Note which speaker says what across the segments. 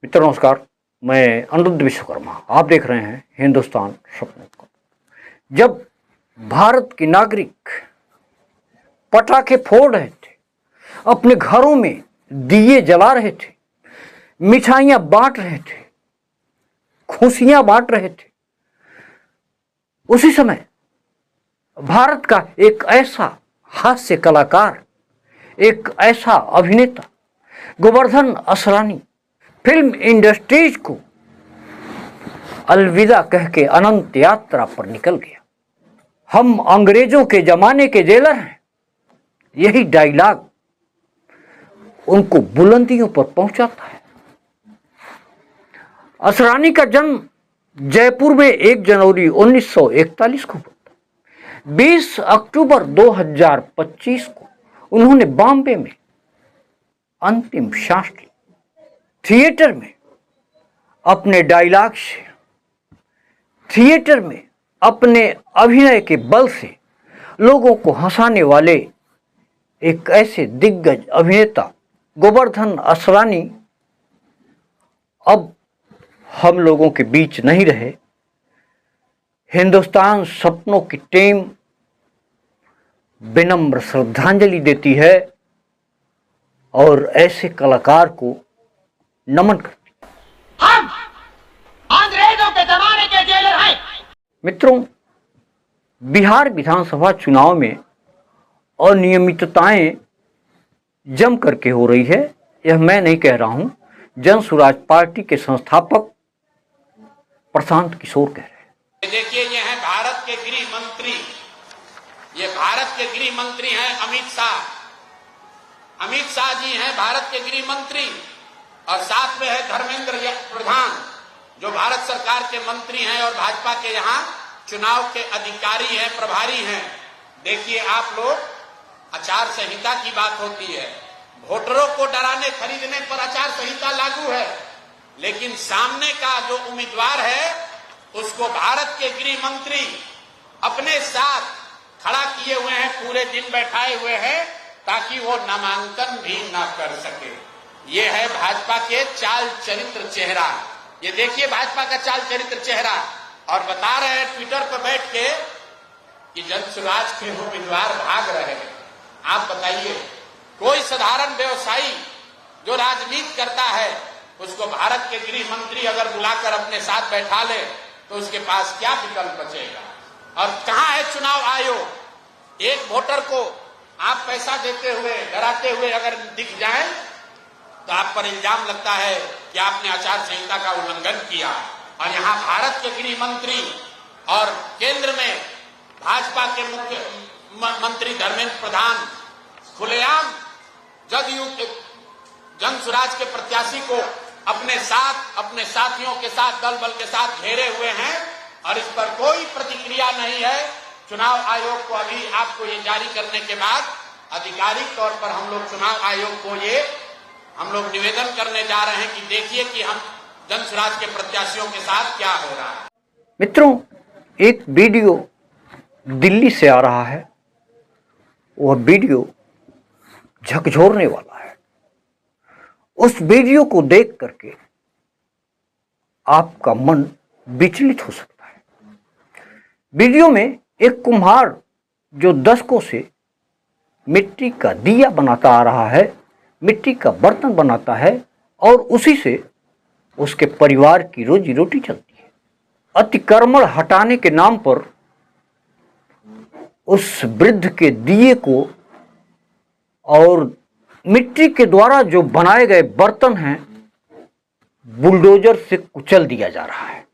Speaker 1: मित्रों नमस्कार, मैं अनिरुद्ध विश्वकर्मा। आप देख रहे हैं हिंदुस्तान सपनों का। जब भारत के नागरिक पटाखे फोड़ रहे थे, अपने घरों में दिए जला रहे थे, मिठाइयां बांट रहे थे, खुशियां बांट रहे थे, उसी समय भारत का एक ऐसा हास्य कलाकार, एक ऐसा अभिनेता गोवर्धन असरानी फिल्म इंडस्ट्रीज को अलविदा कह के अनंत यात्रा पर निकल गया। हम अंग्रेजों के जमाने के जेलर हैं, यही डायलॉग उनको बुलंदियों पर पहुंचाता है। असरानी का जन्म जयपुर में 1 जनवरी 1941 को हुआ। 20 अक्टूबर 2025 को उन्होंने बॉम्बे में अंतिम सांस ली। थिएटर में अपने डायलॉग से, थिएटर में अपने अभिनय के बल से लोगों को हंसाने वाले एक ऐसे दिग्गज अभिनेता गोवर्धन असरानी अब हम लोगों के बीच नहीं रहे। हिंदुस्तान सपनों की टीम विनम्र श्रद्धांजलि देती है और ऐसे कलाकार को नमन करती है।
Speaker 2: हम अंग्रेजों के जमाने के जेलर हैं।
Speaker 1: मित्रों, बिहार विधानसभा चुनाव में अनियमितताएं जम करके हो रही है। यह मैं नहीं कह रहा हूं, जन सुराज पार्टी के संस्थापक प्रशांत किशोर कह रहे हैं।
Speaker 2: देखिए, ये हैं भारत के गृह मंत्री, ये भारत के गृह मंत्री हैं अमित शाह। अमित शाह जी हैं भारत के गृह मंत्री और साथ में है धर्मेंद्र प्रधान, जो भारत सरकार के मंत्री हैं और भाजपा के यहां चुनाव के अधिकारी हैं, प्रभारी हैं। देखिए आप लोग, आचार संहिता की बात होती है, वोटरों को डराने खरीदने पर आचार संहिता लागू है, लेकिन सामने का जो उम्मीदवार है उसको भारत के गृह मंत्री अपने साथ खड़ा किए हुए हैं, पूरे दिन बैठाए हुए हैं ताकि वो नामांकन भी ना कर सके। ये है भाजपा के चाल चरित्र चेहरा। ये देखिए भाजपा का चाल चरित्र चेहरा। और बता रहे हैं ट्विटर पर बैठ के कि जनसुराज के उम्मीदवार भाग रहे हैं। आप बताइए, कोई साधारण व्यवसायी जो राजनीति करता है उसको भारत के गृह मंत्री अगर बुलाकर अपने साथ बैठा ले तो उसके पास क्या विकल्प बचेगा? और कहां है चुनाव आयोग? एक वोटर को आप पैसा देते हुए, डराते हुए अगर दिख जाए तो आप पर इल्जाम लगता है कि आपने आचार संहिता का उल्लंघन किया। और यहां भारत के गृह मंत्री और केंद्र में भाजपा के मुख्य मंत्री धर्मेंद्र प्रधान खुलेआम जदयू के जनसुराज के प्रत्याशी को अपने साथ, अपने साथियों के साथ, दल बल के साथ घेरे हुए हैं और इस पर कोई प्रतिक्रिया नहीं है। चुनाव आयोग को अभी आपको ये जारी करने के बाद आधिकारिक तौर पर हम लोग चुनाव आयोग को ये हम लोग निवेदन करने जा रहे हैं कि देखिए कि हम जनसुराज के प्रत्याशियों के साथ क्या हो रहा है।
Speaker 1: मित्रों, एक वीडियो दिल्ली से आ रहा है। वह वीडियो झकझोरने वाला है। उस वीडियो को देख करके आपका मन विचलित हो सकता है। वीडियो में एक कुम्हार जो दशकों से मिट्टी का दिया बनाता आ रहा है, मिट्टी का बर्तन बनाता है और उसी से उसके परिवार की रोजी रोटी चलती है। अतिक्रमण हटाने के नाम पर उस वृद्ध के दिए को और मिट्टी के द्वारा जो बनाए गए बर्तन हैं बुलडोजर से कुचल दिया जा रहा है।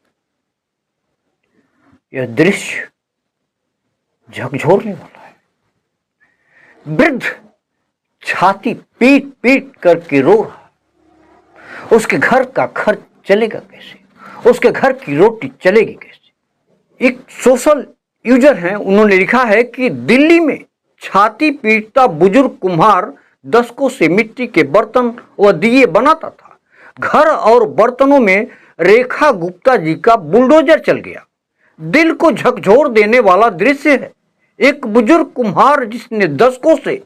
Speaker 1: यह दृश्य झकझोरने वाला है। वृद्ध छाती पीट पीट करके रो रहा है। उसके घर का खर्च चलेगा कैसे? उसके घर की रोटी चलेगी कैसे? एक सोशल यूजर हैं, उन्होंने लिखा है कि दिल्ली में छाती पीटता बुजुर्ग कुम्हार दशकों से मिट्टी के बर्तन व दिए बनाता था। घर और बर्तनों में रेखा गुप्ता जी का बुलडोजर चल गया। दिल को झकझोर देने वाला दृश्य है। एक बुजुर्ग कुम्हार जिसने दशकों से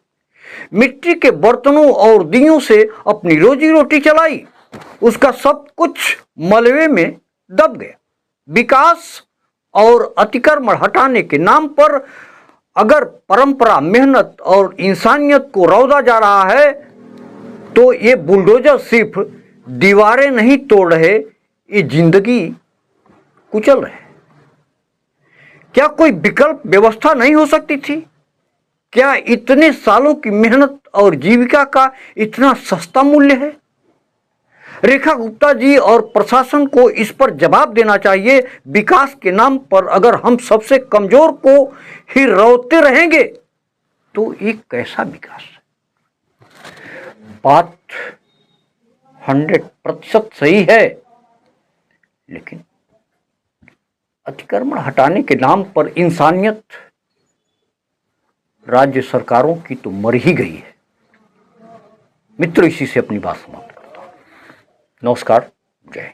Speaker 1: मिट्टी के बर्तनों और दियों से अपनी रोजी रोटी चलाई, उसका सब कुछ मलबे में दब गया। विकास और अतिक्रमण हटाने के नाम पर अगर परंपरा, मेहनत और इंसानियत को रौंदा जा रहा है तो ये बुलडोजर सिर्फ दीवारें नहीं तोड़ रहे, ये जिंदगी कुचल रहे। क्या कोई विकल्प व्यवस्था नहीं हो सकती थी? क्या इतने सालों की मेहनत और जीविका का इतना सस्ता मूल्य है? रेखा गुप्ता जी और प्रशासन को इस पर जवाब देना चाहिए। विकास के नाम पर अगर हम सबसे कमजोर को ही रोते रहेंगे तो ये कैसा विकास है? बात 100% सही है, लेकिन अतिक्रमण हटाने के नाम पर इंसानियत राज्य सरकारों की तो मर ही गई है। मित्रों, इसी से अपनी बात समाप्त करता हूं। नमस्कार, जय हिंद।